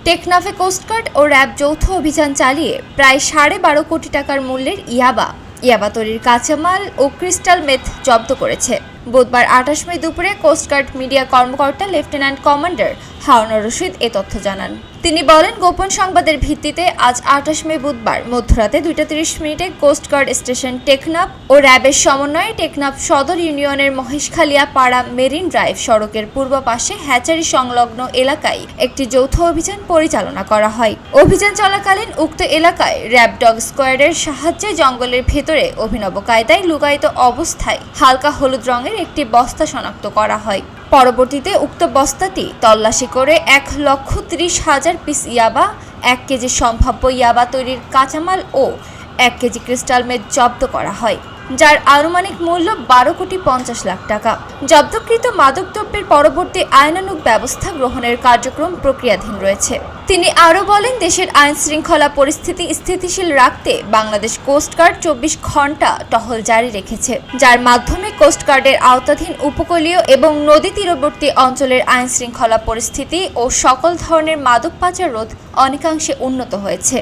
টেকনাফে coast guard ও RAB যৌথ অভিযান চালিয়ে প্রায় 12.5 কোটি টাকার মূল্যের ইয়াবা তৈরির কাঁচামাল ও ক্রিস্টাল মেথ জব্দ করেছে। বুধবার 28 মে দুপুরে কোস্টগার্ড মিডিয়া কর্মকর্তা লেফটেন্যান্ট কমান্ডার হারুনুর রশিদ এ তথ্য জানান। তিনি বলেন, গোপন সংবাদের ভিত্তিতে আজ 28 মে বুধবার মধ্যরাতে 2:30 কোস্টগার্ড স্টেশন টেকনাফ ও র্যাবের সমন্বয়ে টেকনাফ সদর ইউনিয়নের মহেশখালিয়া পাড়া মেরিন ড্রাইভ সড়কের পূর্ব পাশে হ্যাচারি সংলগ্ন এলাকায় একটি যৌথ অভিযান পরিচালনা করা হয়। অভিযান চলাকালীন উক্ত এলাকায় র্যাব ডগ স্কোয়াডের সাহায্যে জঙ্গলের ভেতরে অভিনব কায়দায় লুকায়িত অবস্থায় হালকা হলুদ রঙের একটি বস্তা শনাক্ত করা হয়। পরবর্তীতে উক্ত বস্তাটি তল্লাশি করে 1,30,000 পিস ইয়াবা, 1 কেজি সম্ভাব্য ইয়াবা তৈরির কাঁচামাল ও 1 কেজি ক্রিস্টাল মেথ জব্দ করা হয়, যার আনুমানিক মূল্য 12,50,00,000 টাকা। জব্দকৃত মাদকদ্রব্যের পরবর্তী আইনানুগ ব্যবস্থা গ্রহণের কার্যক্রম প্রক্রিয়াধীন রয়েছে। তিনি আরও বলেন, দেশের আইন শৃঙ্খলা পরিস্থিতি স্থিতিশীল রাখতে বাংলাদেশ কোস্টগার্ড 24 ঘণ্টা টহল জারি রেখেছে, যার মাধ্যমে কোস্টগার্ডের আওতাধীন উপকূলীয় এবং নদী তীরবর্তী অঞ্চলের আইন শৃঙ্খলা পরিস্থিতি ও সকল ধরনের মাদক পাচার রোধ অনেকাংশে উন্নত হয়েছে।